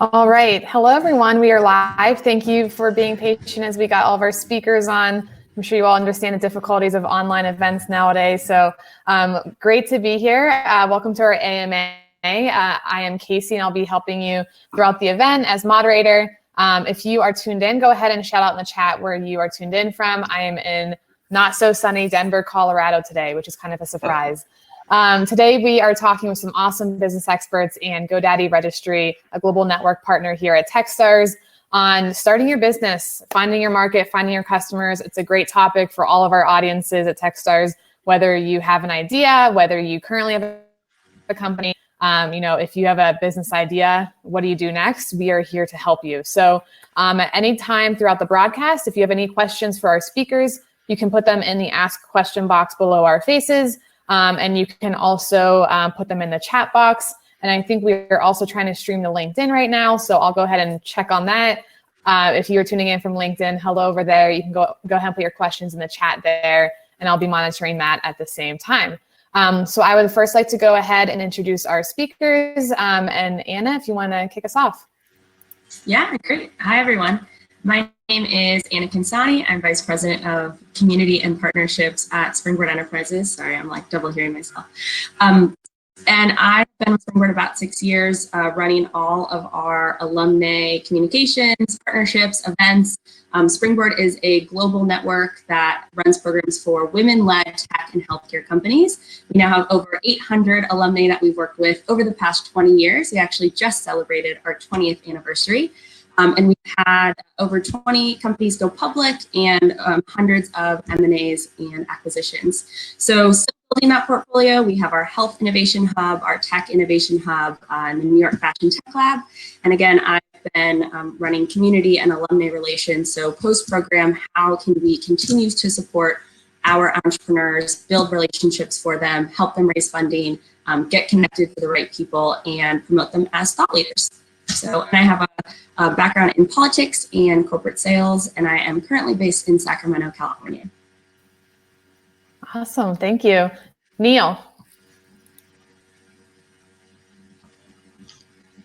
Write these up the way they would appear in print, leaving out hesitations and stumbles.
All right. Hello, everyone. We are live. Thank you for being patient as we got all of our speakers on. I'm sure you all understand the difficulties of online events nowadays. So great to be here. Welcome to our AMA. I am Casey, and I'll be helping you throughout the event as moderator. If you are tuned in, go ahead and shout out in the chat where you are tuned in from. I am in not so sunny Denver, Colorado today, which is kind of a surprise. Today we are talking with some awesome business experts and GoDaddy Registry, a global network partner here at Techstars, on starting your business, finding your market, finding your customers. It's a great topic for all of our audiences at Techstars, whether you have an idea, whether you currently have a company, if you have a business idea, what do you do next? We are here to help you. So at any time throughout the broadcast, if you have any questions for our speakers, you can put them in the ask question box below our faces. And you can also put them in the chat box. And I think we're also trying to stream to LinkedIn right now. So I'll go ahead and check on that. If you're tuning in from LinkedIn, hello over there. You can go ahead and put your questions in the chat there, and I'll be monitoring that at the same time. So I would first like to go ahead and introduce our speakers. And Anna, if you want to kick us off. Yeah, great. Hi, everyone. My name is Anna Kinsani. I'm Vice President of Community and Partnerships at Springboard Enterprises. Sorry, I'm like double hearing myself. And I've been with Springboard about 6 years, running all of our alumni communications, partnerships, events. Springboard is a global network that runs programs for women-led tech and healthcare companies. We now have over 800 alumni that we've worked with over the past 20 years. We actually just celebrated our 20th anniversary. And we've had over 20 companies go public and hundreds of M&As and acquisitions. So still building that portfolio, we have our Health Innovation Hub, our Tech Innovation Hub, and the New York Fashion Tech Lab. And again, I've been running community and alumni relations. So post-program, how can we continue to support our entrepreneurs, build relationships for them, help them raise funding, get connected to the right people, and promote them as thought leaders. So, and I have a background in politics and corporate sales, and I am currently based in Sacramento, California. Awesome, thank you. Neil.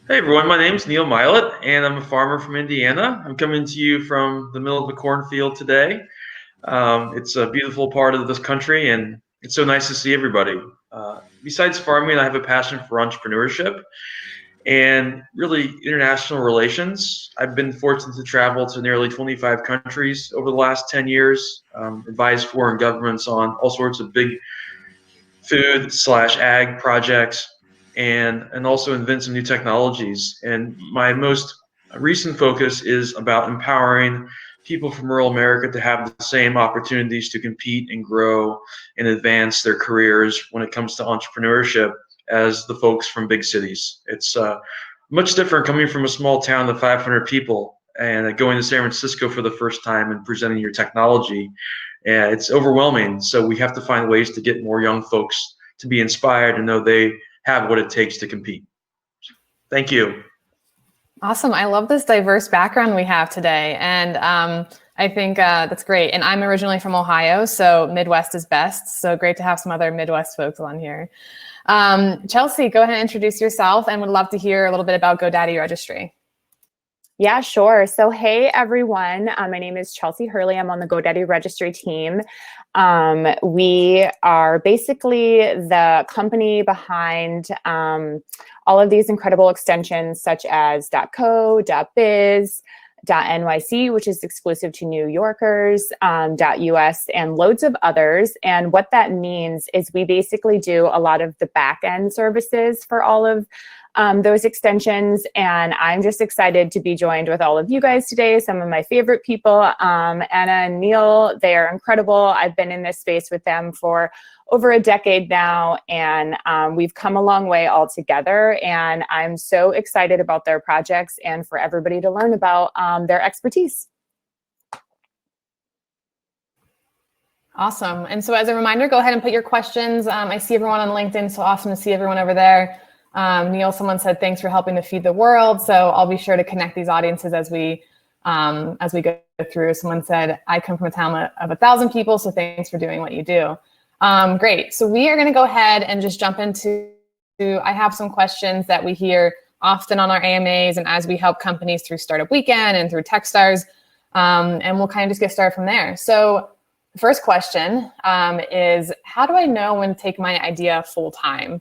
Hey everyone, my name's Neil Milet, and I'm a farmer from Indiana. I'm coming to you from the middle of the cornfield today. It's a beautiful part of this country, and it's so nice to see everybody. Besides farming, I have a passion for entrepreneurship and really international relations. I've been fortunate to travel to nearly 25 countries over the last 10 years, advise foreign governments on all sorts of big food/ag projects, and also invent some new technologies. And my most recent focus is about empowering people from rural America to have the same opportunities to compete and grow and advance their careers when it comes to entrepreneurship as the folks from big cities. It's much different coming from a small town of 500 people and going to San Francisco for the first time and presenting your technology. And it's overwhelming. So we have to find ways to get more young folks to be inspired and know they have what it takes to compete. Thank you. Awesome. I love this diverse background we have today. And I think that's great. And I'm originally from Ohio, so Midwest is best. So great to have some other Midwest folks on here. Chelsea, go ahead and introduce yourself, and would love to hear a little bit about GoDaddy Registry. Yeah, sure. So, hey, everyone. My name is Chelsea Hurley. I'm on the GoDaddy Registry team. We are basically the company behind all of these incredible extensions, such as .co, .biz, .nyc, which is exclusive to New Yorkers, .us, and loads of others. And what that means is we basically do a lot of the back-end services for all of those extensions. And I'm just excited to be joined with all of you guys today, some of my favorite people, Anna and Neil. They are incredible. I've been in this space with them for over a decade now, and we've come a long way all together. And I'm so excited about their projects and for everybody to learn about their expertise. Awesome. And so as a reminder, go ahead and put your questions. I see everyone on LinkedIn, so awesome to see everyone over there. Neil, someone said, thanks for helping to feed the world. So I'll be sure to connect these audiences as we go through. Someone said, I come from a town of 1,000 people, so thanks for doing what you do. Great. So we are going to go ahead and just jump into, I have some questions that we hear often on our AMAs and as we help companies through Startup Weekend and through Techstars. And we'll kind of just get started from there. So first question is, how do I know when to take my idea full-time?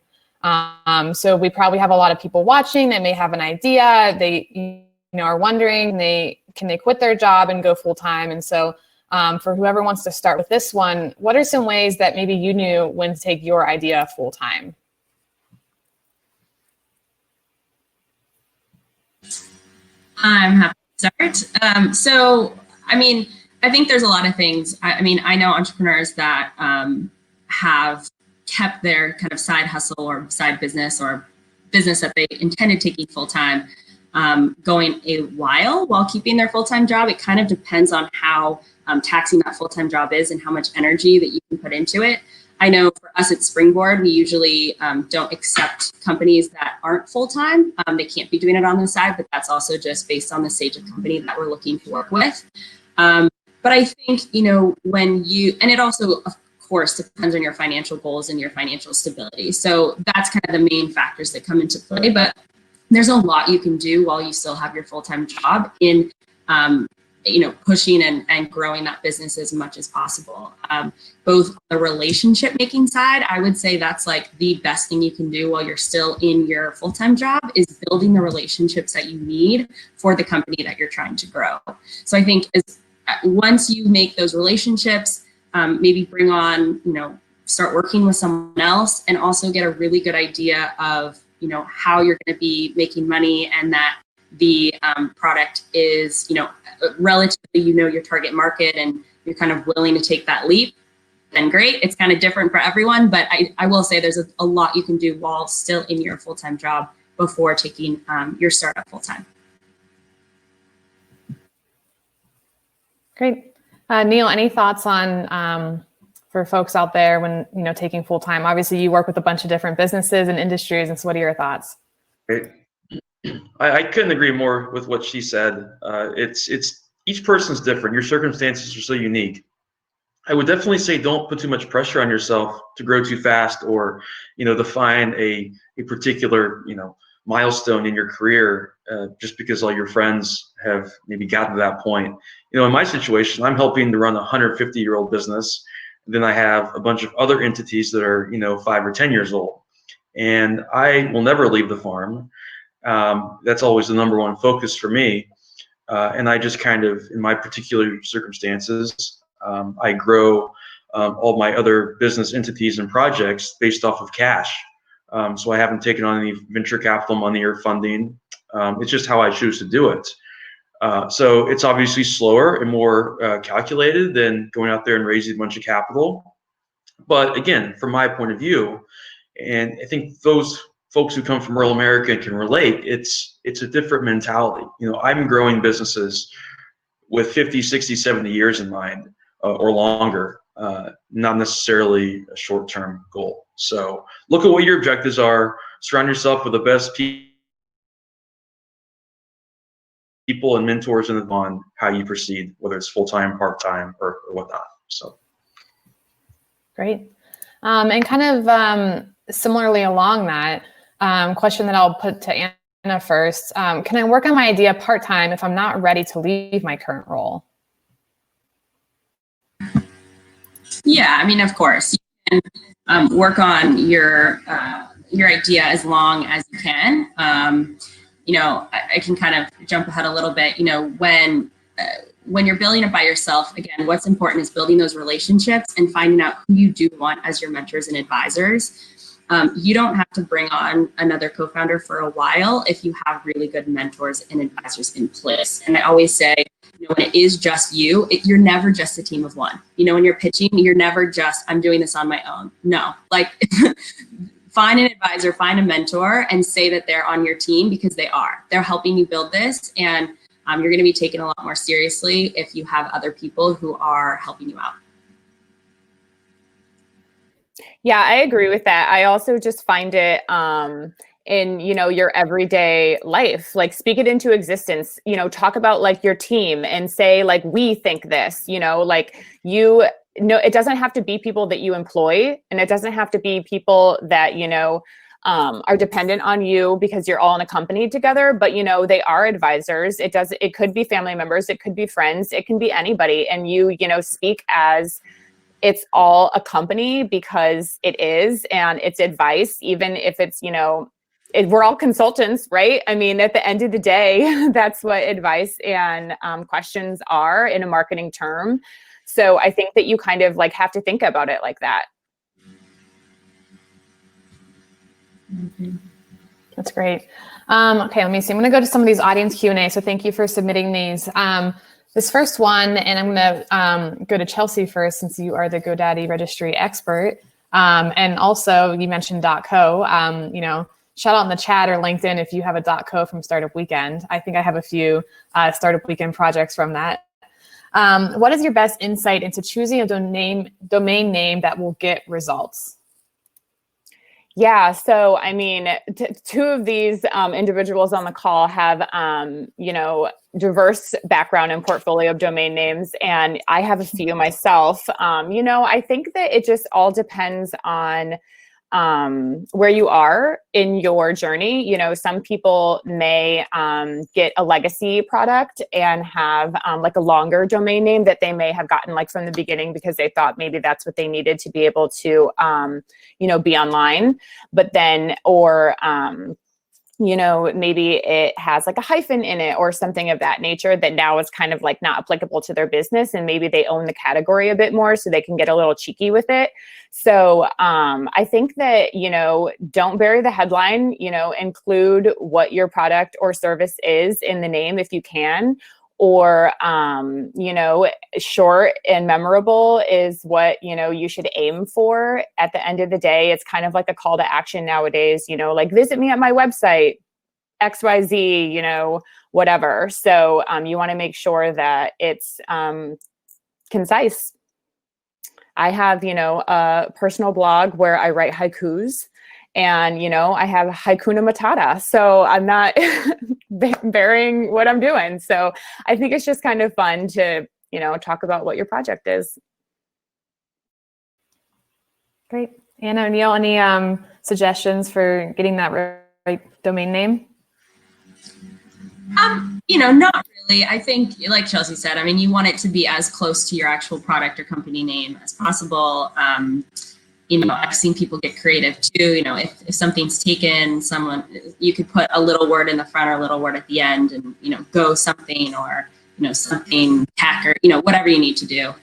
So we probably have a lot of people watching that may have an idea. They are wondering, can they quit their job and go full-time? And so for whoever wants to start with this one, what are some ways that maybe you knew when to take your idea full-time? I'm happy to start. So, I mean, I think there's a lot of things. I know entrepreneurs that have kept their kind of side hustle or side business or business that they intended taking full-time going a while keeping their full-time job. It kind of depends on how taxing that full-time job is and how much energy that you can put into it. I know for us at Springboard, we usually don't accept companies that aren't full-time. They can't be doing it on the side, but that's also just based on the stage of company that we're looking to work with. But I think, and it also, of course, depends on your financial goals and your financial stability. So that's kind of the main factors that come into play. But there's a lot you can do while you still have your full-time job in pushing and growing that business as much as possible. Both the relationship making side, I would say that's like the best thing you can do while you're still in your full-time job is building the relationships that you need for the company that you're trying to grow. So I think once you make those relationships, maybe bring on, start working with someone else and also get a really good idea of, how you're going to be making money and that the product is, relatively, your target market and you're kind of willing to take that leap, then great. It's kind of different for everyone, but I will say there's a lot you can do while still in your full-time job before taking your startup full-time. Great. Neil, any thoughts on for folks out there when, taking full-time? Obviously, you work with a bunch of different businesses and industries, and so what are your thoughts? Great. I couldn't agree more with what she said. It's each person's different. Your circumstances are so unique. I would definitely say don't put too much pressure on yourself to grow too fast or, define a particular, milestone in your career just because all your friends have maybe gotten to that point. In my situation, I'm helping to run a 150-year-old business. Then I have a bunch of other entities that are, 5 or 10 years old. And I will never leave the farm. That's always the number one focus for me. And I just kind of, in my particular circumstances, I grow all my other business entities and projects based off of cash. So I haven't taken on any venture capital money or funding. It's just how I choose to do it. So it's obviously slower and more calculated than going out there and raising a bunch of capital. But again, from my point of view, and I think those folks who come from rural America can relate, it's a different mentality. I'm growing businesses with 50, 60, 70 years in mind or longer, not necessarily a short-term goal. So look at what your objectives are, surround yourself with the best people and mentors and on how you proceed, whether it's full-time, part-time, or whatnot. So great. And kind of similarly along that, question that I'll put to Anna first. Can I work on my idea part-time if I'm not ready to leave my current role? Yeah, of course. You can work on your idea as long as you can. I can kind of jump ahead a little bit. When you're building it by yourself, again, what's important is building those relationships and finding out who you do want as your mentors and advisors. You don't have to bring on another co-founder for a while if you have really good mentors and advisors in place. And I always say, when it is just you, you're never just a team of one. When you're pitching, you're never just, I'm doing this on my own. No, find an advisor, find a mentor, and say that they're on your team because they are. They're helping you build this, and you're going to be taken a lot more seriously if you have other people who are helping you out. Yeah, I agree with that. I also just find it in, your everyday life, speak it into existence, talk about your team and say we think this, it doesn't have to be people that you employ, and it doesn't have to be people that, are dependent on you because you're all in a company together, but you know, they are advisors. It could be family members, it could be friends, it can be anybody. And you know, speak as it's all a company because it is, and it's advice, even if it's, you know, we're all consultants, right? I mean, at the end of the day, that's what advice and questions are in a marketing term. So I think that you kind of like have to think about it like that. That's great. Okay, let me see. I'm going to go to some of these audience Q&A. So thank you for submitting these. This first one, and I'm going to go to Chelsea first, since you are the GoDaddy Registry expert. And also, you mentioned .co. You know, shout out in the chat or LinkedIn if you have a .co from Startup Weekend. I think I have a few Startup Weekend projects from that. What is your best insight into choosing a domain name that will get results? Yeah, so I mean, two of these individuals on the call have, you know, diverse background and portfolio of domain names, and I have a few myself. You know, I think that it just all depends on where you are in your journey. You know, some people may get a legacy product and have like a longer domain name that they may have gotten like from the beginning because they thought maybe that's what they needed to be able to, you know, be online. But then, or you know, maybe it has like a hyphen in it or something of that nature that now is kind of like not applicable to their business, and maybe they own the category a bit more so they can get a little cheeky with it. So I think that, you know, don't bury the headline, you know, include what your product or service is in the name if you can. Or, you know, short and memorable is what, you know, you should aim for. At the end of the day, it's kind of like a call to action nowadays, you know, like visit me at my website, XYZ, you know, whatever. So you want to make sure that it's concise. I have, you know, a personal blog where I write haikus. And, you know, I have Hakuna Matata, so I'm not burying what I'm doing. So I think it's just kind of fun to, you know, talk about what your project is. Great. Anna, Neil, any suggestions for getting that right domain name? You know, not really. I think, like Chelsea said, I mean, you want it to be as close to your actual product or company name as possible. You know, I've seen people get creative too. You know, if something's taken, you could put a little word in the front or a little word at the end, and, you know, go something, or, you know, something hacker, you know, whatever you need to do.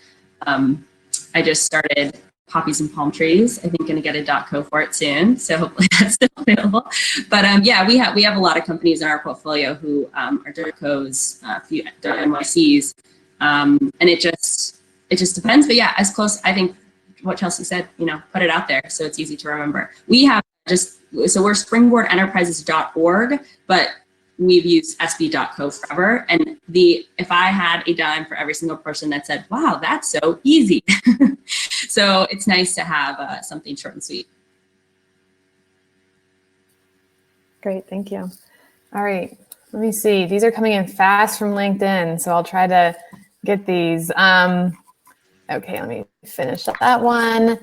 I just started Poppies and Palm Trees. I think going to get a .co for it soon, so hopefully that's still available. But yeah, we have a lot of companies in our portfolio who are .cos, a few NYCs, and it just depends. But yeah, as close, I think, what Chelsea said, you know, put it out there so it's easy to remember. We have so we're springboardenterprises.org, but we've used sb.co forever. And if I had a dime for every single person that said, wow, that's so easy. So it's nice to have something short and sweet. Great, thank you. All right, let me see. These are coming in fast from LinkedIn, so I'll try to get these. Okay, let me finish that one.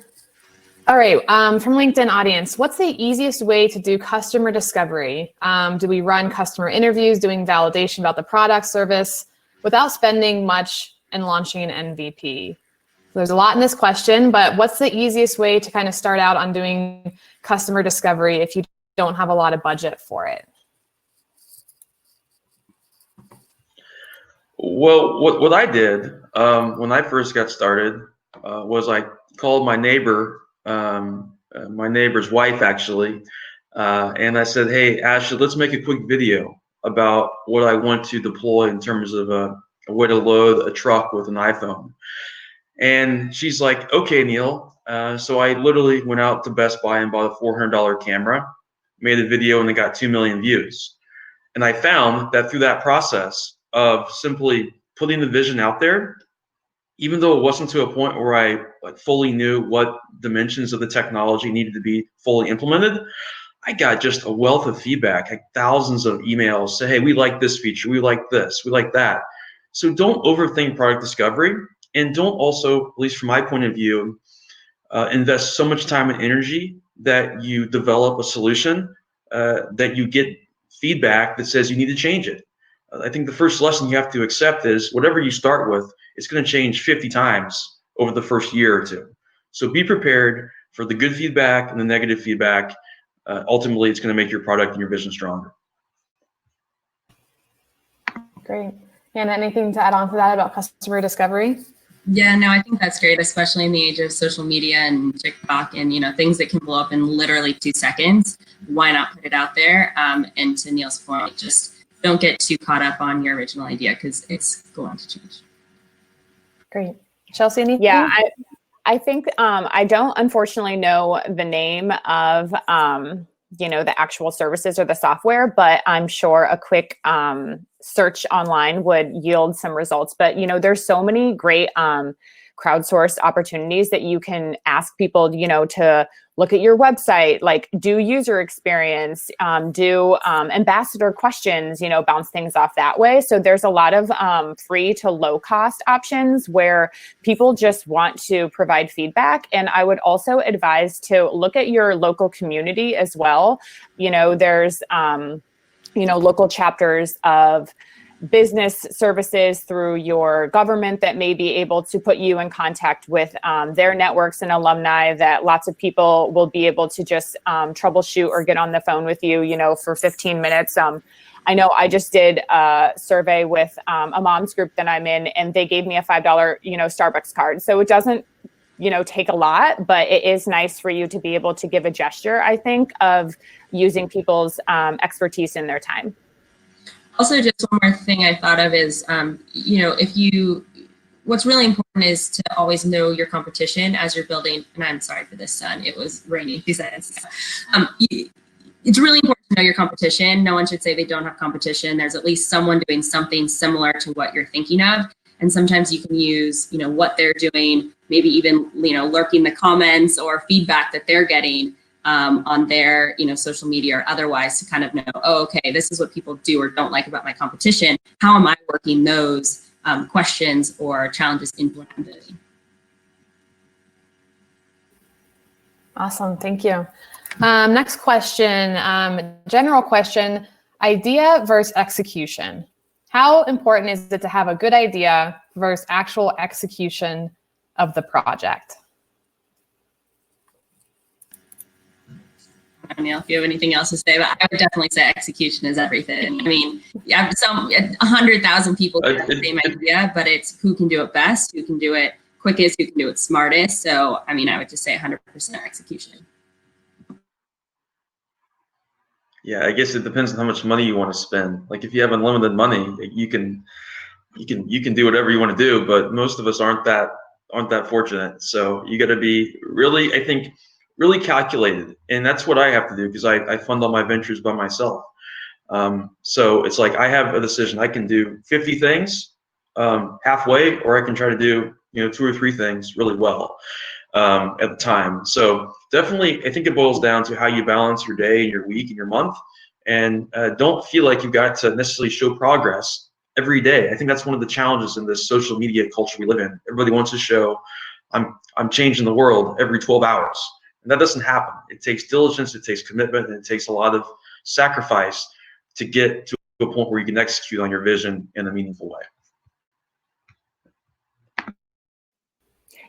All right, from LinkedIn audience, what's the easiest way to do customer discovery? Do we run customer interviews, doing validation about the product service without spending much and launching an MVP? So there's a lot in this question, but what's the easiest way to kind of start out on doing customer discovery if you don't have a lot of budget for it? Well, what I did when I first got started was I called my neighbor, my neighbor's wife actually, and I said, hey, Ashley, let's make a quick video about what I want to deploy in terms of a way to load a truck with an iPhone. And she's like, okay, Neil. So I literally went out to Best Buy and bought a $400 camera, made a video, and it got 2 million views. And I found that through that process of simply putting the vision out there, even though it wasn't to a point where I fully knew what dimensions of the technology needed to be fully implemented, I got just a wealth of feedback, like thousands of emails say, hey, we like this feature, we like this, we like that. So don't overthink product discovery, and don't also, at least from my point of view, invest so much time and energy that you develop a solution, that you get feedback that says you need to change it. I think the first lesson you have to accept is whatever you start with, it's going to change 50 times over the first year or two. So be prepared for the good feedback and the negative feedback. Ultimately, it's going to make your product and your business stronger. Great. And anything to add on to that about customer discovery? Yeah, no, I think that's great, especially in the age of social media and TikTok and, you know, things that can blow up in literally 2 seconds. Why not put it out there? And to Neil's point, just don't get too caught up on your original idea because it's going to change. Great. Chelsea, anything? Yeah, I think I don't unfortunately know the name of, you know, the actual services or the software, but I'm sure a quick search online would yield some results. But, you know, there's so many great crowdsourced opportunities that you can ask people, you know, to look at your website, like do user experience, do ambassador questions, you know, bounce things off that way. So there's a lot of free to low cost options where people just want to provide feedback. And I would also advise to look at your local community as well. You know, there's, you know, local chapters of business services through your government that may be able to put you in contact with their networks and alumni that lots of people will be able to just troubleshoot or get on the phone with you, you know, for 15 minutes. I know I just did a survey with a mom's group that I'm in, and they gave me a $5, you know, Starbucks card. So it doesn't, you know, take a lot, but it is nice for you to be able to give a gesture, I think, of using people's expertise in their time. Also, just one more thing I thought of is, you know, what's really important is to always know your competition as you're building, and I'm sorry for this sun, it was raining 2 seconds ago. It's really important to know your competition. No one should say they don't have competition. There's at least someone doing something similar to what you're thinking of. And sometimes you can use, you know, what they're doing, maybe even, you know, lurking the comments or feedback that they're getting on their, you know, social media or otherwise to kind of know, oh, okay, this is what people do or don't like about my competition. How am I working those questions or challenges into implementing? Awesome, thank you. Next question, general question, idea versus execution. How important is it to have a good idea versus actual execution of the project? I don't know if you have anything else to say, but I would definitely say execution is everything. I mean, you have 100,000 people who have the same idea, but it's who can do it best, who can do it quickest, who can do it smartest. So, I mean, I would just say 100% execution. Yeah, I guess it depends on how much money you want to spend. Like if you have unlimited money, you can do whatever you want to do, but most of us aren't that fortunate. So you got to be really, I think, really calculated, and that's what I have to do because I fund all my ventures by myself. So it's like I have a decision. I can do 50 things halfway, or I can try to do 2 or 3 things really well at the time. So definitely, I think it boils down to how you balance your day and your week and your month, and don't feel like you've got to necessarily show progress every day. I think that's one of the challenges in this social media culture we live in. Everybody wants to show I'm changing the world every 12 hours. And that doesn't happen. It takes diligence, it takes commitment, and it takes a lot of sacrifice to get to a point where you can execute on your vision in a meaningful way.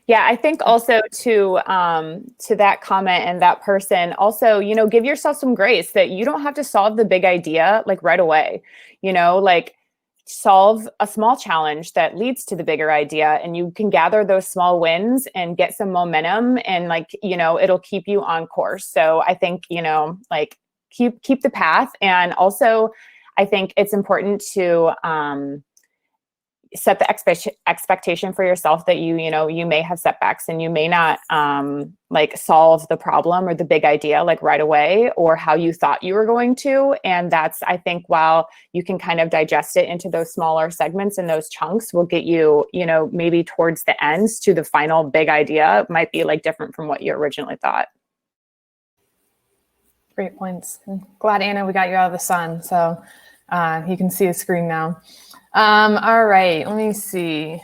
Yeah, I think also to that comment and that person, also, give yourself some grace that you don't have to solve the big idea like right away. Like solve a small challenge that leads to the bigger idea, and you can gather those small wins and get some momentum, and it'll keep you on course. So I think like keep the path, and also I think it's important to set the expectation for yourself that you may have setbacks and you may not like solve the problem or the big idea like right away or how you thought you were going to. And that's, I think, while you can kind of digest it into those smaller segments and those chunks will get you, maybe towards the ends to the final big idea might be like different from what you originally thought. Great points. I'm glad, Anna, we got you out of the sun. So you can see the screen now. All right, let me see.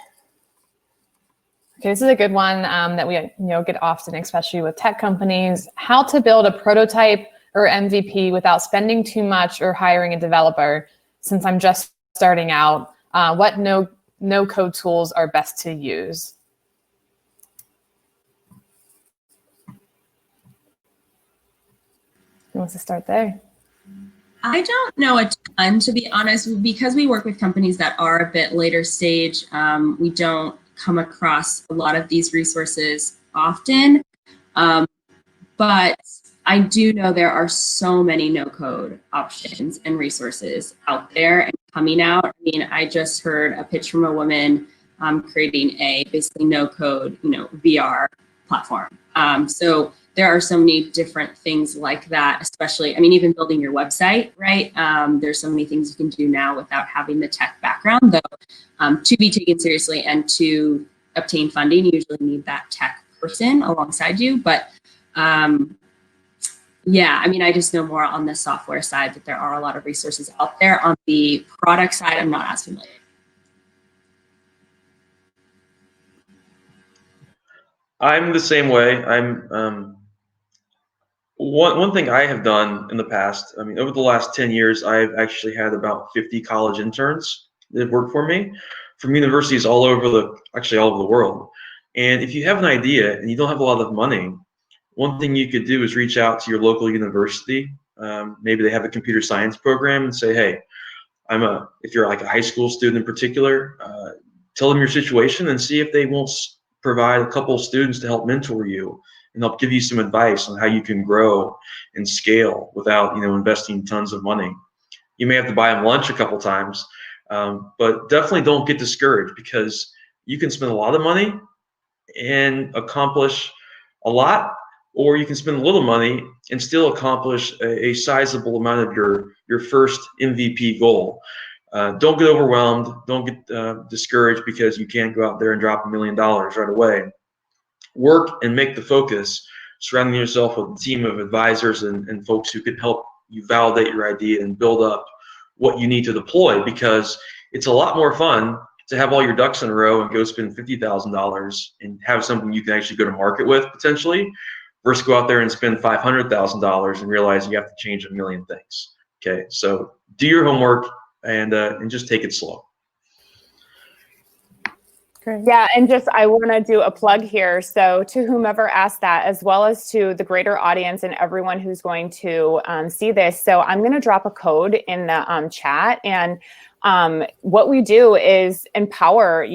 Okay, this is a good one that we get often, especially with tech companies. How to build a prototype or MVP without spending too much or hiring a developer. Since I'm just starting out, what no code tools are best to use? Who wants to start there? I don't know a ton, to be honest, because we work with companies that are a bit later stage. We don't come across a lot of these resources often, but I do know there are so many no-code options and resources out there and coming out. I mean, I just heard a pitch from a woman creating a basically no-code, VR platform. So there are so many different things like that, especially, I mean, even building your website, right? There's so many things you can do now without having the tech background, though, to be taken seriously and to obtain funding, you usually need that tech person alongside you. But yeah, I mean, I just know more on the software side that there are a lot of resources out there. On the product side, I'm not as familiar. I'm the same way. I'm one thing I have done in the past. I mean, over the last 10 years, I've actually had about 50 college interns that work for me from universities all over the world. And if you have an idea and you don't have a lot of money, one thing you could do is reach out to your local university. Maybe they have a computer science program and say, hey, if you're like a high school student in particular, tell them your situation and see if they won't provide a couple of students to help mentor you and help give you some advice on how you can grow and scale without investing tons of money. You may have to buy them lunch a couple times, but definitely don't get discouraged, because you can spend a lot of money and accomplish a lot, or you can spend a little money and still accomplish a sizable amount of your first MVP goal. Don't get overwhelmed. Don't get discouraged because you can't go out there and drop $1 million right away. Work and make the focus, surrounding yourself with a team of advisors and folks who can help you validate your idea and build up what you need to deploy, because it's a lot more fun to have all your ducks in a row and go spend $50,000 and have something you can actually go to market with potentially, versus go out there and spend $500,000 and realize you have to change a million things. Okay, so do your homework and just take it slow. Great. Yeah, and just I want to do a plug here. So to whomever asked that, as well as to the greater audience and everyone who's going to see this. So I'm going to drop a code in the chat, and what we do is empower,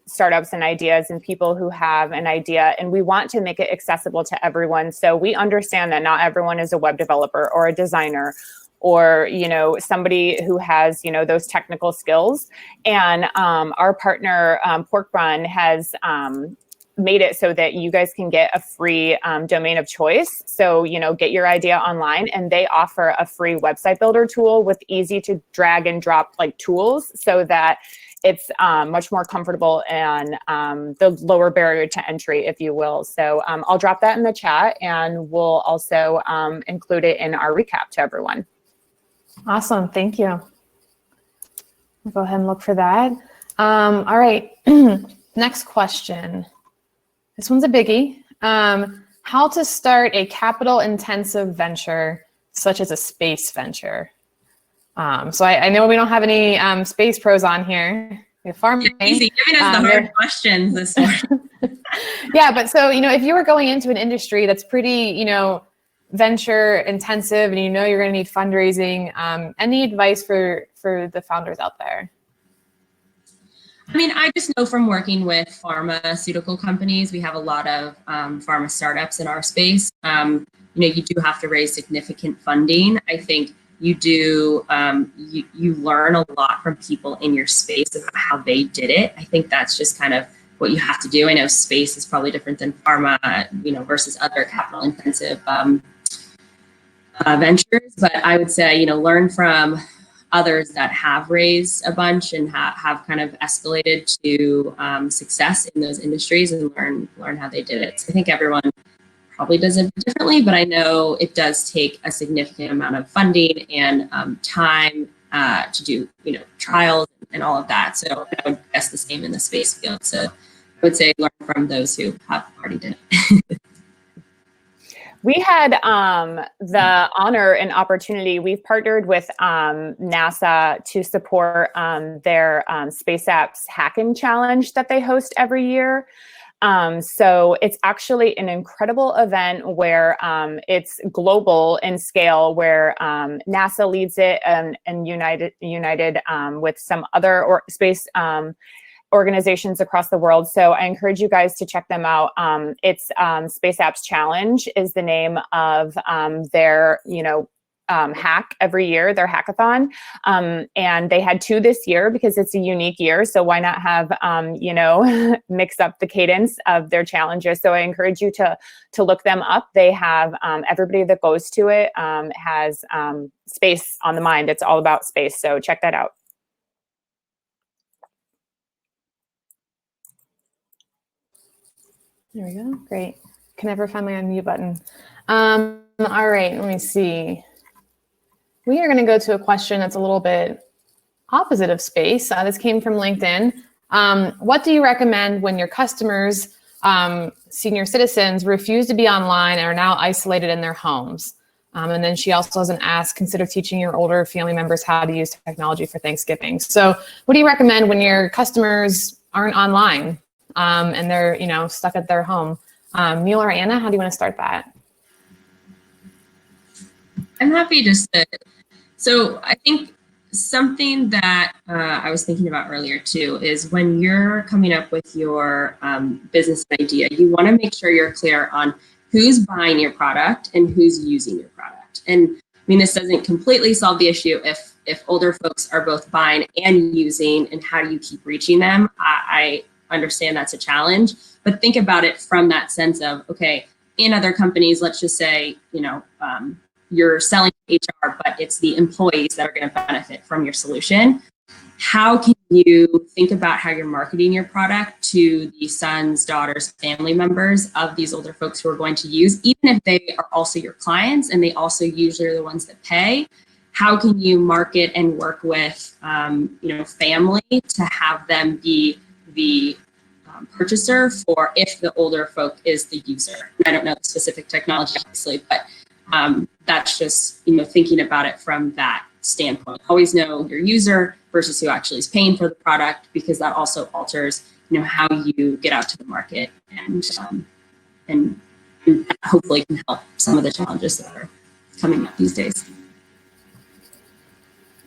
startups and ideas and people who have an idea, and we want to make it accessible to everyone. So we understand that not everyone is a web developer or a designer, or somebody who has those technical skills. And our partner Pork Run has made it so that you guys can get a free domain of choice. So get your idea online, and they offer a free website builder tool with easy to drag and drop tools, so that it's much more comfortable and the lower barrier to entry, if you will. So I'll drop that in the chat, and we'll also include it in our recap to everyone. Awesome, thank you. I'll go ahead and look for that. All right, next question. This one's a biggie. How to start a capital-intensive venture, such as a space venture? So I know we don't have any space pros on here. Farming. Easy, giving us the hard questions this morning. Yeah, but so if you were going into an industry that's pretty venture intensive, and you're going to need fundraising, any advice for the founders out there? I mean, I just know from working with pharmaceutical companies, we have a lot of pharma startups in our space. You do have to raise significant funding. I think you do, you learn a lot from people in your space about how they did it. I think that's just kind of what you have to do. I know space is probably different than pharma, versus other capital intensive ventures, but I would say, learn from others that have raised a bunch and have kind of escalated to success in those industries, and learn how they did it. So I think everyone probably does it differently, but I know it does take a significant amount of funding and time to do, trials and all of that. So I would guess the same in the space field. So I would say learn from those who have already done it. We had the honor and opportunity. We've partnered with NASA to support their Space Apps Hacking Challenge that they host every year. So it's actually an incredible event where it's global in scale, where NASA leads it and united with some other space organizations across the world. So I encourage you guys to check them out. It's Space Apps Challenge is the name of their, hack every year, their hackathon. And they had 2 this year because it's a unique year. So why not have, mix up the cadence of their challenges. So I encourage you to look them up. They have everybody that goes to it has space on the mind. It's all about space. So check that out. There we go. Great. Can never find my unmute button. All right, let me see. We are going to go to a question that's a little bit opposite of space. This came from LinkedIn. What do you recommend when your customers, senior citizens, refuse to be online and are now isolated in their homes? And then she also has an ask, consider teaching your older family members how to use technology for Thanksgiving. So what do you recommend when your customers aren't online? And they're, stuck at their home. Neil or Anna, how do you want to start that? I'm happy just to. So I think something that I was thinking about earlier too is when you're coming up with your business idea, you want to make sure you're clear on who's buying your product and who's using your product. And I mean, this doesn't completely solve the issue if older folks are both buying and using, and how do you keep reaching them? I understand that's a challenge, but think about it from that sense of, okay, in other companies, let's just say, you're selling HR, but it's the employees that are going to benefit from your solution. How can you think about how you're marketing your product to the sons, daughters, family members of these older folks who are going to use, even if they are also your clients and they also usually are the ones that pay? How can you market and work with, family to have them be the purchaser for if the older folk is the user? I don't know the specific technology, obviously, but that's just, thinking about it from that standpoint. Always know your user versus who actually is paying for the product, because that also alters, how you get out to the market, and hopefully can help some of the challenges that are coming up these days.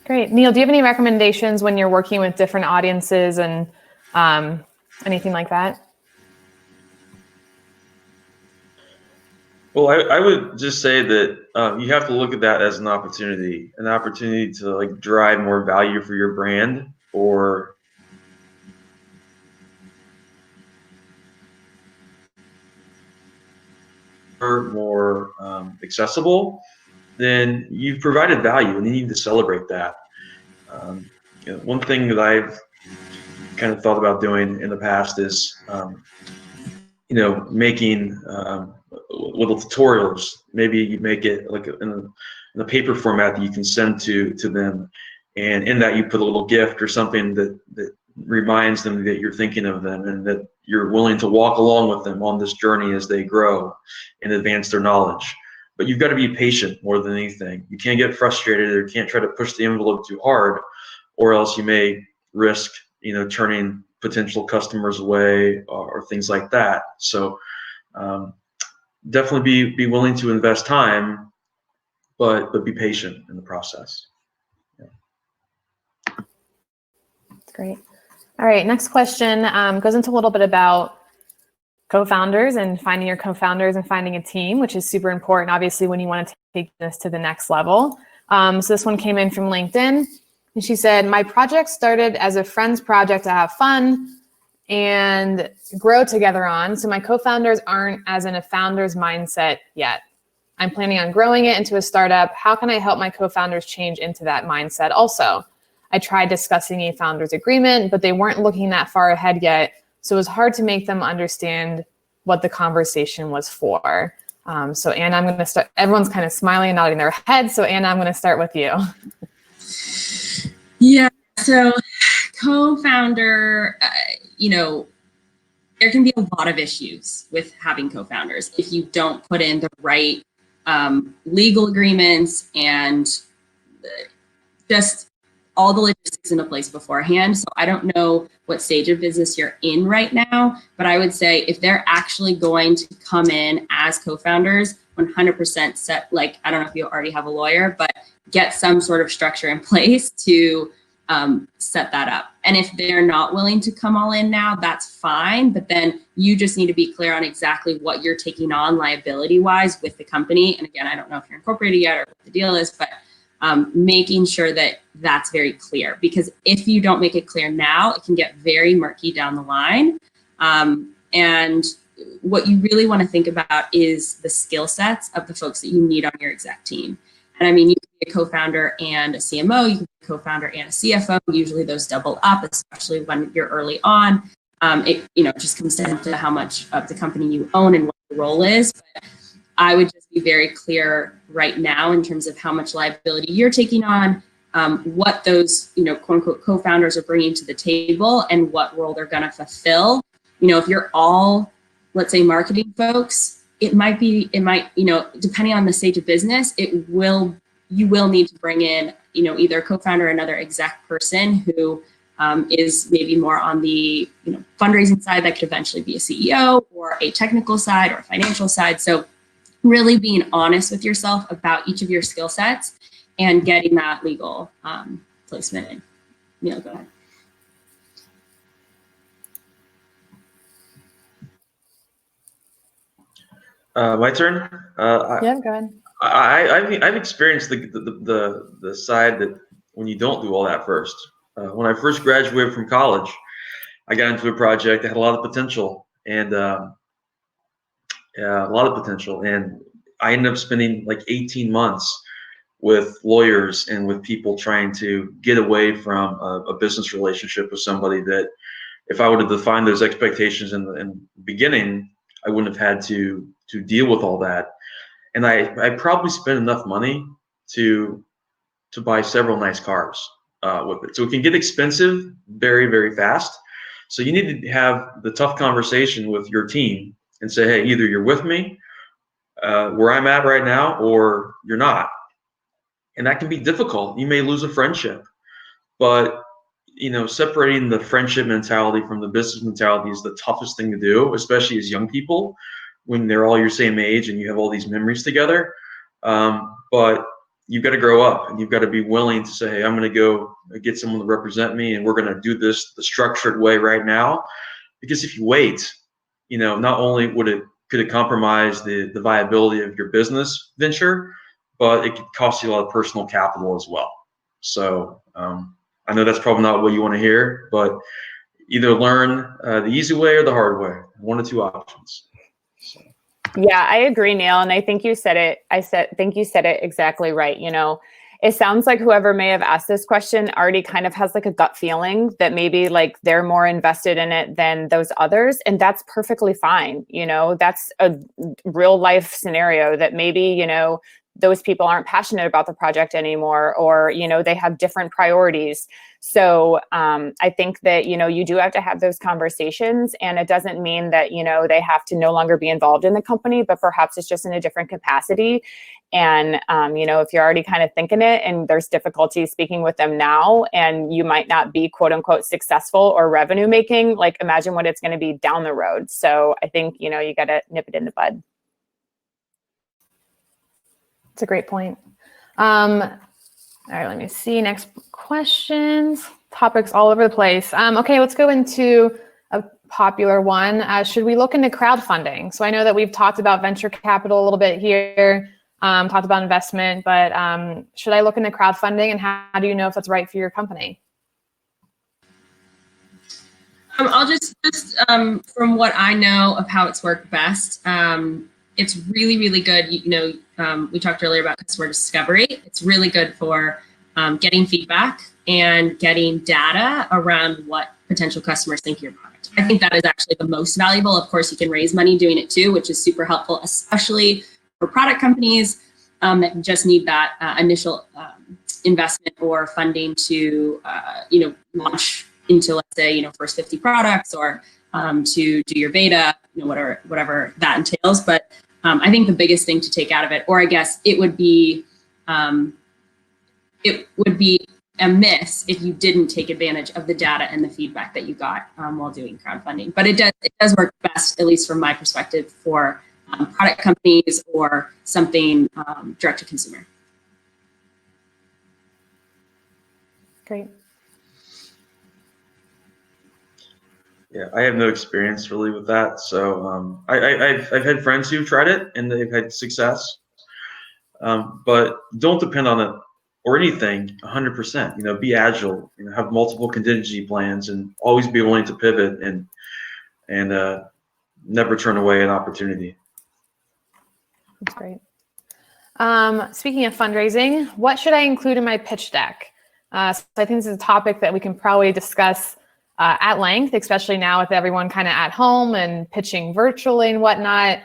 Great. Neil, do you have any recommendations when you're working with different audiences and anything like that? Well, I would just say that you have to look at that as an opportunity to drive more value for your brand, or more accessible. Then you've provided value, and you need to celebrate that. One thing that I've kind of thought about doing in the past is, making little tutorials. Maybe you make it like in a paper format that you can send to them, and in that you put a little gift or something that reminds them that you're thinking of them and that you're willing to walk along with them on this journey as they grow and advance their knowledge. But you've got to be patient more than anything. You can't get frustrated, or you can't try to push the envelope too hard, or else you may risk, turning potential customers away or things like that. So definitely be willing to invest time, but be patient in the process. Yeah. That's great. All right, next question goes into a little bit about co-founders and finding your co-founders and finding a team, which is super important, obviously, when you want to take this to the next level. So this one came in from LinkedIn, and she said, my project started as a friend's project to have fun and grow together on. So my co-founders aren't as in a founder's mindset yet. I'm planning on growing it into a startup. How can I help my co-founders change into that mindset also? I tried discussing a founder's agreement, but they weren't looking that far ahead yet. So it was hard to make them understand what the conversation was for. So Anna, I'm going to start. Everyone's kind of smiling and nodding their heads. So Anna, I'm going to start with you. Yeah, so co-founder, there can be a lot of issues with having co-founders if you don't put in the right legal agreements and just all the logistics into place beforehand. So I don't know what stage of business you're in right now, but I would say if they're actually going to come in as co-founders, 100% set, like, I don't know if you already have a lawyer, but get some sort of structure in place to set that up. And if they're not willing to come all in now, that's fine. But then you just need to be clear on exactly what you're taking on liability wise with the company. And again, I don't know if you're incorporated yet or what the deal is, but making sure that that's very clear, because if you don't make it clear now, it can get very murky down the line. And what you really want to think about is the skill sets of the folks that you need on your exec team. And I mean, you can be a co-founder and a CMO, you can be a co-founder and a CFO. Usually those double up, especially when you're early on. It just comes down to how much of the company you own and what the role is. But I would just be very clear right now in terms of how much liability you're taking on, what those, quote unquote, co-founders are bringing to the table and what role they're going to fulfill. If you're all, let's say, marketing folks, it might, depending on the stage of business, you will need to bring in, either a co-founder or another exec person who is maybe more on the, fundraising side that could eventually be a CEO, or a technical side or a financial side. So really being honest with yourself about each of your skill sets and getting that legal placement in. Neil, go ahead. My turn. Yeah, go ahead. I've experienced the side that when you don't do all that first. When I first graduated from college, I got into a project that had a lot of potential, and and I ended up spending like 18 months with lawyers and with people trying to get away from a business relationship with somebody that, if I would have defined those expectations in the beginning, I wouldn't have had to deal with all that. And I probably spent enough money to buy several nice cars with it. So it can get expensive very, very fast. So you need to have the tough conversation with your team and say, hey, either you're with me where I'm at right now, or you're not. And that can be difficult. You may lose a friendship, but separating the friendship mentality from the business mentality is the toughest thing to do, especially as young people, when they're all your same age and you have all these memories together. But you've got to grow up, and you've got to be willing to say, hey, I'm going to go get someone to represent me, and we're going to do this the structured way right now. Because if you wait, not only could it compromise the viability of your business venture, but it could cost you a lot of personal capital as well. So I know that's probably not what you want to hear, but either learn the easy way or the hard way. One or two options. So. Yeah, I agree, Neil. And I think you said it. Think you said it exactly right. It sounds like whoever may have asked this question already kind of has like a gut feeling that maybe like they're more invested in it than those others. And that's perfectly fine. That's a real life scenario that maybe, those people aren't passionate about the project anymore, or, they have different priorities. So I think that, you do have to have those conversations, and it doesn't mean that, they have to no longer be involved in the company, but perhaps it's just in a different capacity. And, if you're already kind of thinking it and there's difficulty speaking with them now, and you might not be quote unquote successful or revenue making, like imagine what it's going to be down the road. So I think, you got to nip it in the bud. That's a great point. All right, let me see. Next questions. Topics all over the place. Okay, let's go into a popular one. Should we look into crowdfunding? So I know that we've talked about venture capital a little bit here, talked about investment, but should I look into crowdfunding, and how do you know if that's right for your company? I'll just from what I know of how it's worked best, it's really, really good. We talked earlier about customer discovery. It's really good for getting feedback and getting data around what potential customers think of your product. I think that is actually the most valuable. Of course, you can raise money doing it too, which is super helpful, especially for product companies that just need that initial investment or funding to, launch into, let's say, first 50 products, or to do your beta, whatever that entails. But I think the biggest thing to take out of it, or I guess it would be a miss if you didn't take advantage of the data and the feedback that you got while doing crowdfunding. But it does work best, at least from my perspective, for product companies or something direct to consumer. Great. Yeah, I have no experience really with that. So I've had friends who've tried it and they've had success, but don't depend on it or anything 100%. Be agile. Have multiple contingency plans and always be willing to pivot and never turn away an opportunity. That's great. Speaking of fundraising, what should I include in my pitch deck? So I think this is a topic that we can probably discuss at length, especially now with everyone kind of at home and pitching virtually and whatnot.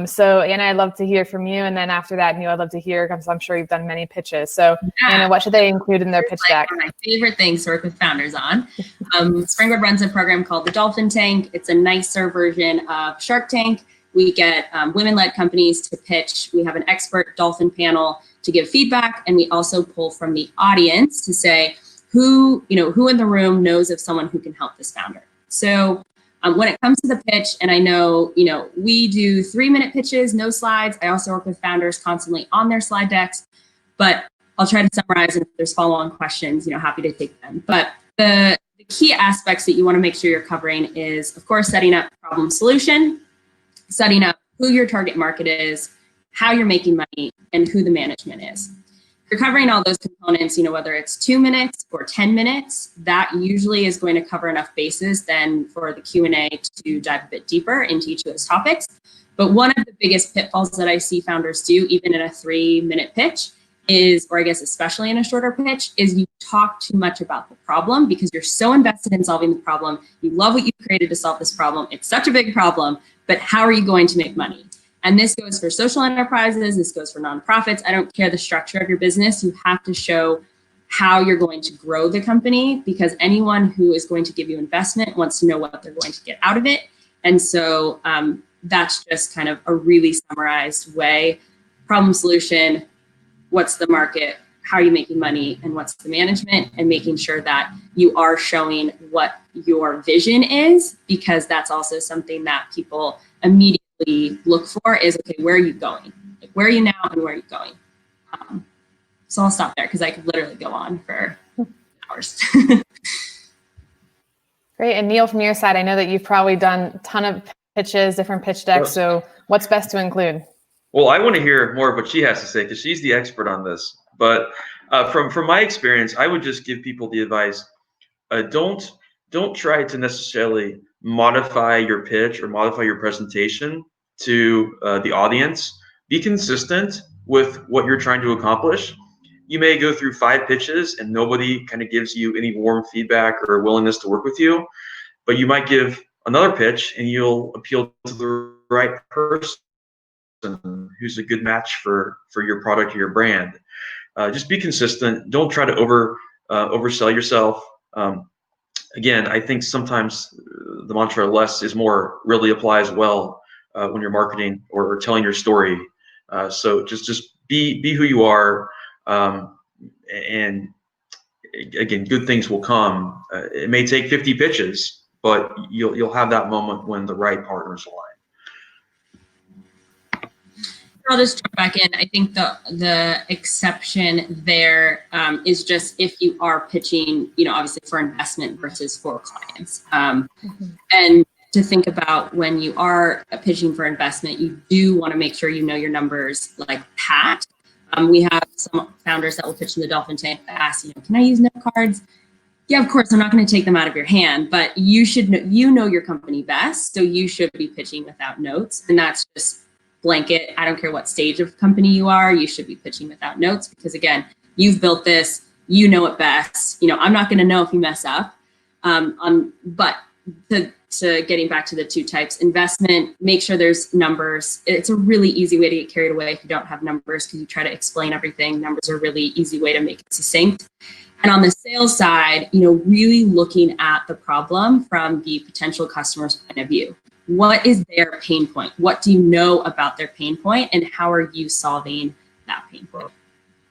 So Anna, I'd love to hear from you. And then after that, Neil, I'd love to hear, because I'm sure you've done many pitches. So Anna, what should they include in their pitch deck? One of my favorite things to work with founders on. Springboard runs a program called the Dolphin Tank. It's a nicer version of Shark Tank. We get women-led companies to pitch. We have an expert dolphin panel to give feedback. And we also pull from the audience to say, who in the room knows of someone who can help this founder. So when it comes to the pitch, and I know, we do 3-minute pitches, no slides. I also work with founders constantly on their slide decks, but I'll try to summarize, and if there's follow-on questions, happy to take them. But the key aspects that you want to make sure you're covering is, of course, setting up problem solution, setting up who your target market is, how you're making money, and who the management is. You're covering all those components, whether it's 2 minutes or 10 minutes, that usually is going to cover enough bases then for the Q&A to dive a bit deeper into each of those topics. But one of the biggest pitfalls that I see founders do, even in a 3-minute pitch, is, or I guess especially in a shorter pitch, is you talk too much about the problem because you're so invested in solving the problem. You love what you created to solve this problem. It's such a big problem, but how are you going to make money? And this goes for social enterprises, this goes for nonprofits. I don't care the structure of your business. You have to show how you're going to grow the company, because anyone who is going to give you investment wants to know what they're going to get out of it. And so that's just kind of a really summarized way. Problem solution, what's the market, how are you making money, and what's the management, and making sure that you are showing what your vision is, because that's also something that people immediately look for is, okay, where are you going? Like, where are you now and where are you going? So I'll stop there because I could literally go on for hours. Great. And Neil, from your side, I know that you've probably done a ton of pitches, different pitch decks. Yes. So what's best to include? Well, I want to hear more of what she has to say because she's the expert on this. But from my experience, I would just give people the advice: don't try to necessarily modify your pitch or modify your presentation to the audience. Be consistent with what you're trying to accomplish. You may go through 5 pitches and nobody kind of gives you any warm feedback or willingness to work with you, but you might give another pitch and you'll appeal to the right person who's a good match for your product or your brand. Just be consistent. Don't try to oversell yourself. Again, I think sometimes the mantra less is more really applies well when you're marketing or telling your story. So just be who you are, and again, good things will come. It may take 50 pitches, but you'll have that moment when the right partners align. I'll just jump back in. I think the exception there is just if you are pitching, obviously for investment versus for clients. And to think about when you are pitching for investment, you do want to make sure you know your numbers like pat. We have some founders that will pitch in the Dolphin Tank that ask, can I use note cards? Yeah, of course, I'm not going to take them out of your hand, but you should know your company best, so you should be pitching without notes, and that's just blanket. I don't care what stage of company you are, you should be pitching without notes, because again, you've built this, you know it best. I'm not going to know if you mess up. But to to getting back to the two types, investment, make sure there's numbers. It's a really easy way to get carried away if you don't have numbers, because you try to explain everything. Numbers are a really easy way to make it succinct. And on the sales side, really looking at the problem from the potential customer's point of view. What is their pain point? What do you know about their pain point, and how are you solving that pain point?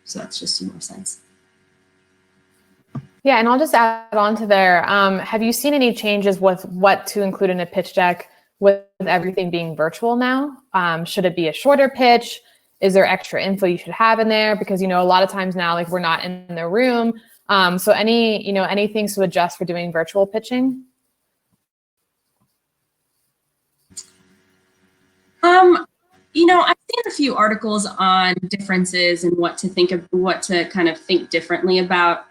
So that's just 2 more cents. Yeah, and I'll just add on to there. Have you seen any changes with what to include in a pitch deck with everything being virtual now? Should it be a shorter pitch? Is there extra info you should have in there? Because, a lot of times now, like, we're not in the room. So any things to adjust for doing virtual pitching? I've seen a few articles on differences and what to kind of think differently about.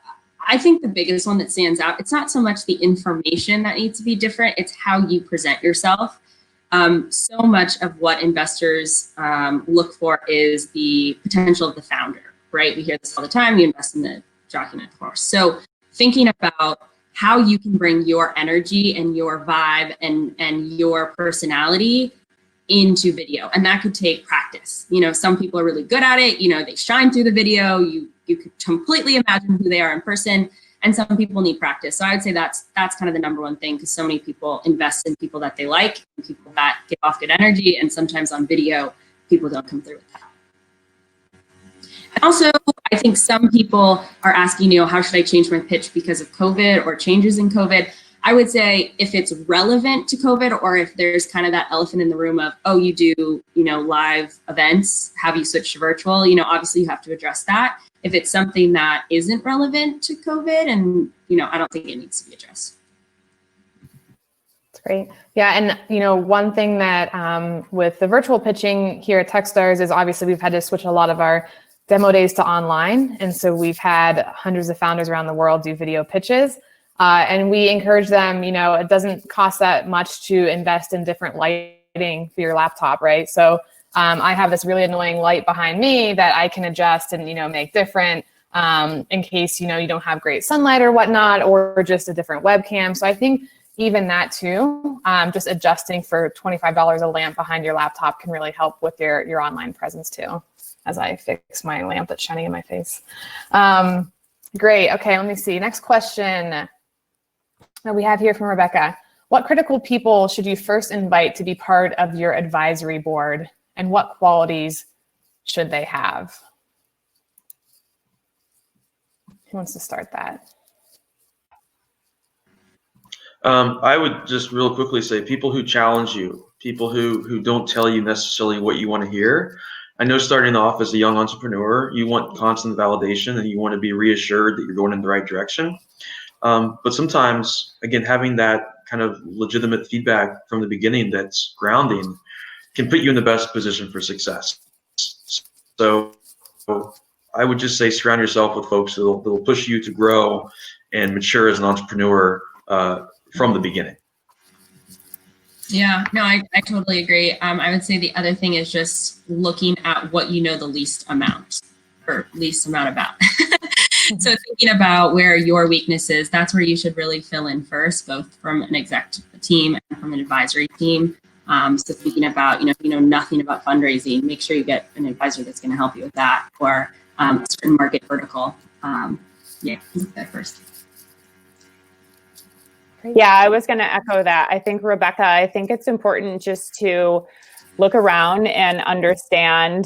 I think the biggest one that stands out, it's not so much the information that needs to be different, it's how you present yourself. So much of what investors look for is the potential of the founder, right? We hear this all the time, you invest in the document course. So thinking about how you can bring your energy and your vibe and your personality into video. And that could take practice. Some people are really good at it. They shine through the video. You could completely imagine who they are in person. And some people need practice. So I would say that's kind of the number one thing, because so many people invest in people that they like, and people that give off good energy. And sometimes on video, people don't come through with that. And also, I think some people are asking, how should I change my pitch because of COVID or changes in COVID? I would say if it's relevant to COVID, or if there's kind of that elephant in the room of, oh, you do, live events, have you switched to virtual? Obviously you have to address that. If it's something that isn't relevant to COVID, and, I don't think it needs to be addressed. That's great. Yeah. And, one thing that with the virtual pitching here at Techstars is obviously we've had to switch a lot of our demo days to online. And so we've had hundreds of founders around the world do video pitches. And we encourage them, it doesn't cost that much to invest in different lighting for your laptop, right? So I have this really annoying light behind me that I can adjust and, make different in case, you don't have great sunlight or whatnot, or just a different webcam. So I think even that too, just adjusting for $25 a lamp behind your laptop can really help with your online presence too, as I fix my lamp that's shining in my face. Great. Okay, let me see. Next question that we have here from Rebecca. What critical people should you first invite to be part of your advisory board, and what qualities should they have? Who wants to start that? I would just real quickly say people who challenge you, people who don't tell you necessarily what you want to hear. I know starting off as a young entrepreneur, you want constant validation and you want to be reassured that you're going in the right direction. But sometimes, again, having that kind of legitimate feedback from the beginning that's grounding can put you in the best position for success. So I would just say surround yourself with folks that will push you to grow and mature as an entrepreneur from the beginning. Yeah, no, I totally agree. I would say the other thing is just looking at what you know the least amount about. So thinking about where your weakness is, that's where you should really fill in first, both from an exec team and from an advisory team. So thinking about, if you know nothing about fundraising, make sure you get an advisor that's going to help you with that, or a certain market vertical. Yeah, look that first. Yeah, I was going to echo that. I think, Rebecca, it's important just to look around and understand,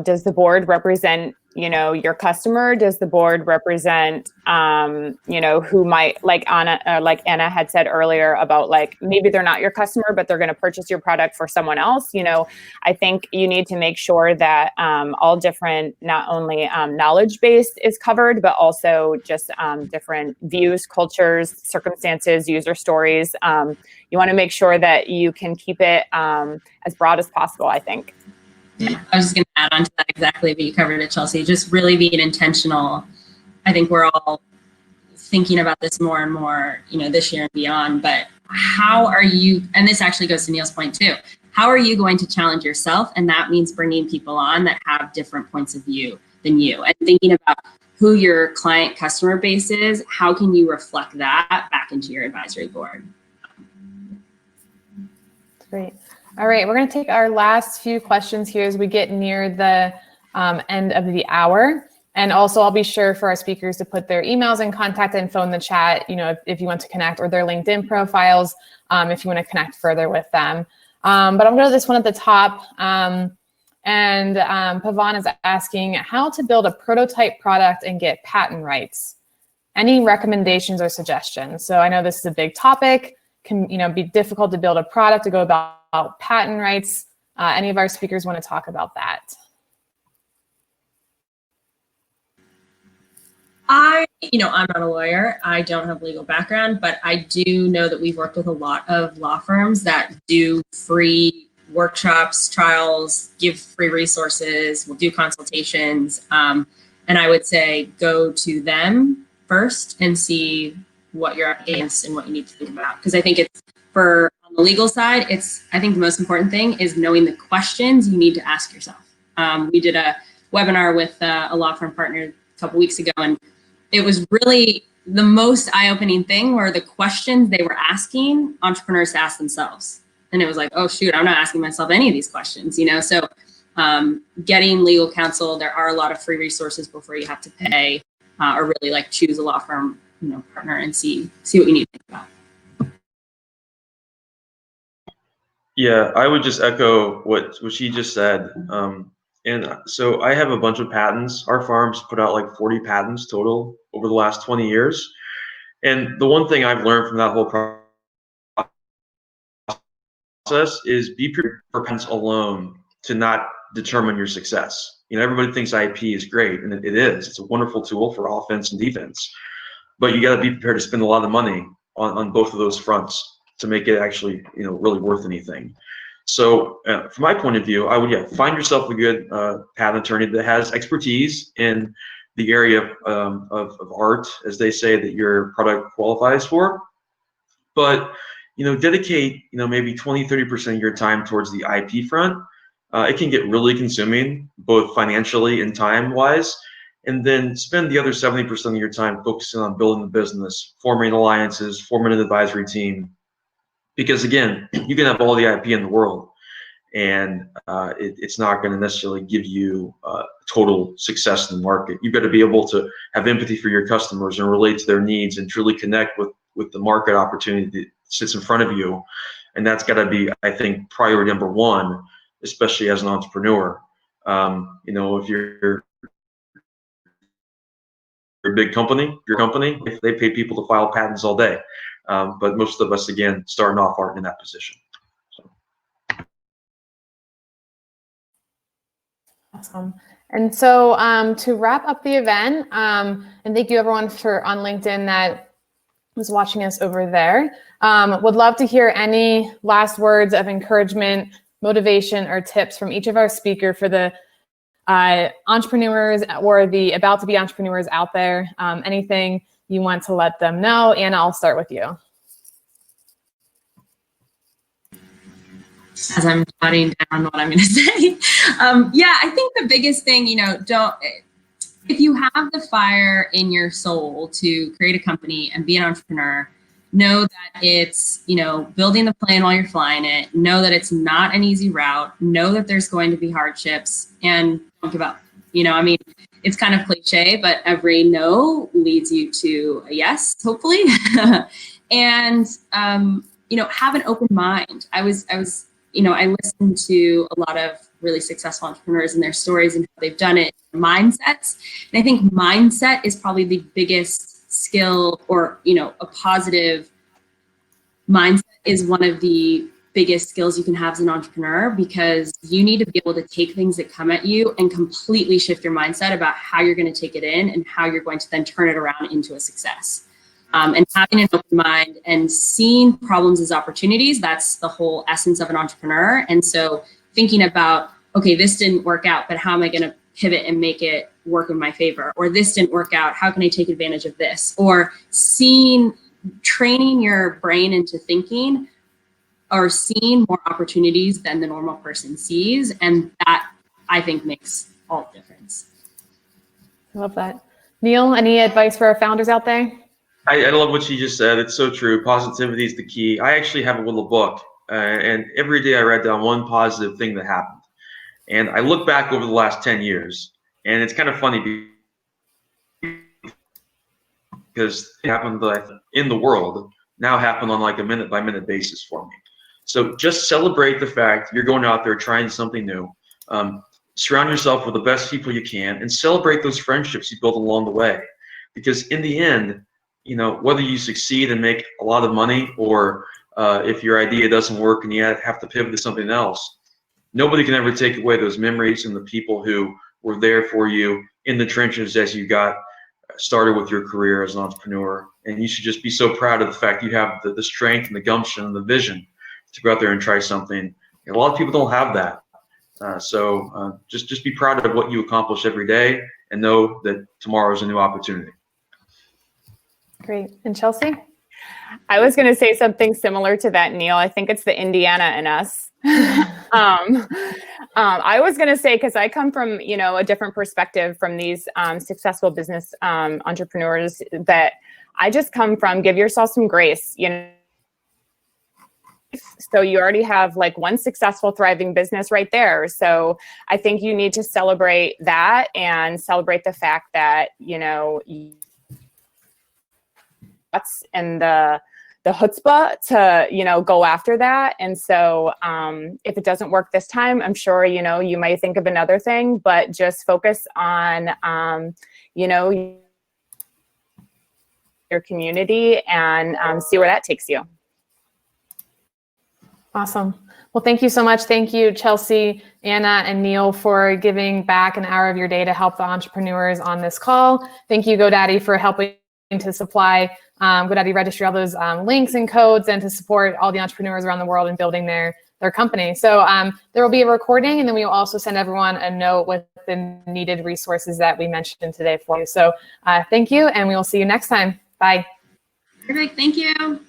does the board represent, your customer? Does the board represent, who might, like Anna had said earlier about, like, maybe they're not your customer, but they're going to purchase your product for someone else. I think you need to make sure that all different, not only knowledge base is covered, but also just different views, cultures, circumstances, user stories. You want to make sure that you can keep it as broad as possible, I think. Yeah, I was just going to add on to that exactly, but you covered it, Chelsea. Just really being intentional. I think we're all thinking about this more and more, this year and beyond. But how are you, and this actually goes to Neil's point too, how are you going to challenge yourself? And that means bringing people on that have different points of view than you, and thinking about who your client customer base is. How can you reflect that back into your advisory board? Great. All right, we're going to take our last few questions here as we get near the end of the hour. And also, I'll be sure for our speakers to put their emails and contact info in the chat, you know, if you want to connect, or their LinkedIn profiles, if you want to connect further with them. But I'm going to go to this one at the top. Pavan is asking how to build a prototype product and get patent rights. Any recommendations or suggestions? So I know this is a big topic, can be difficult to build a product, to go about patent rights. Any of our speakers want to talk about that? I'm not a lawyer. I don't have a legal background, but I do know that we've worked with a lot of law firms that do free workshops, trials, give free resources, will do consultations. And I would say go to them first and see what you're up against and what you need to think about. Because I think it's on the legal side, I think the most important thing is knowing the questions you need to ask yourself. We did a webinar with a law firm partner a couple weeks ago, and it was really the most eye-opening thing were the questions they were asking entrepreneurs to ask themselves. And it was like, oh shoot, I'm not asking myself any of these questions, So getting legal counsel, there are a lot of free resources before you have to pay, or really like choose a law firm, partner and see what you need to think about. Yeah, I would just echo what she just said. And so I have a bunch of patents. Our farm's put out like 40 patents total over the last 20 years. And the one thing I've learned from that whole process is be prepared for patents alone to not determine your success. Everybody thinks IP is great, and it is. It's a wonderful tool for offense and defense. But you got to be prepared to spend a lot of money on both of those fronts to make it actually, really worth anything. So from my point of view, I would find yourself a good patent attorney that has expertise in the area of art, as they say, that your product qualifies for. But dedicate maybe 20-30% of your time towards the IP front. It can get really consuming, both financially and time wise. And then spend the other 70% of your time focusing on building the business, forming alliances, forming an advisory team. Because again, you can have all the IP in the world, and it's not going to necessarily give you total success in the market. You've got to be able to have empathy for your customers and relate to their needs and truly connect with the market opportunity that sits in front of you. And that's got to be, I think, priority number one, especially as an entrepreneur. If you're a big company, they pay people to file patents all day. But most of us, again, starting off aren't in that position. Awesome. And so to wrap up the event, and thank you everyone on LinkedIn that was watching us over there. Would love to hear any last words of encouragement, motivation, or tips from each of our speakers for the entrepreneurs or the about to be entrepreneurs out there. Anything you want to let them know. Anna, I'll start with you. As I'm jotting down what I'm going to say. I think the biggest thing, if you have the fire in your soul to create a company and be an entrepreneur, know that it's, building the plane while you're flying it. Know that it's not an easy route. Know that there's going to be hardships, and don't give up. It's kind of cliche, but every no leads you to a yes, hopefully. And, have an open mind. I listened to a lot of really successful entrepreneurs and their stories and how they've done it, mindsets. And I think mindset is probably the biggest skill, or, a positive mindset is one of the biggest skills you can have as an entrepreneur, because you need to be able to take things that come at you and completely shift your mindset about how you're going to take it in and how you're going to then turn it around into a success. And having an open mind and seeing problems as opportunities, that's the whole essence of an entrepreneur. And so thinking about, okay, this didn't work out, but how am I going to pivot and make it work in my favor? Or this didn't work out, how can I take advantage of this? Or training your brain into thinking or seeing more opportunities than the normal person sees. And that, I think, makes all the difference. I love that. Neil, any advice for our founders out there? I love what she just said. It's so true. Positivity is the key. I actually have a little book and every day I write down one positive thing that happened. And I look back over the last 10 years, and it's kind of funny because it happened in the world now happen on like a minute by minute basis for me. So just celebrate the fact you're going out there trying something new. Surround yourself with the best people you can and celebrate those friendships you built along the way. Because in the end, you know, whether you succeed and make a lot of money or if your idea doesn't work and you have to pivot to something else, nobody can ever take away those memories and the people who were there for you in the trenches as you got started with your career as an entrepreneur. And you should just be so proud of the fact you have the strength and the gumption and the vision to go out there and try something. And a lot of people don't have that. So just be proud of what you accomplish every day and know that tomorrow is a new opportunity. Great. And Chelsea? I was going to say something similar to that, Neil. I think it's the Indiana in us. I was going to say, because I come from, you know, a different perspective from these successful business entrepreneurs, that I just come from give yourself some grace, you know. So you already have like one successful, thriving business right there. So I think you need to celebrate that and celebrate the fact that, you know, that's and the chutzpah to, you know, go after that. And so if it doesn't work this time, I'm sure, you know, you might think of another thing, but just focus on, you know, your community and see where that takes you. Awesome. Well, thank you so much. Thank you, Chelsea, Anna, and Neil, for giving back an hour of your day to help the entrepreneurs on this call. Thank you, GoDaddy, for helping to supply GoDaddy Registry all those links and codes and to support all the entrepreneurs around the world in building their company. So there will be a recording, and then we will also send everyone a note with the needed resources that we mentioned today for you. So thank you, and we will see you next time. Bye. Perfect. Thank you.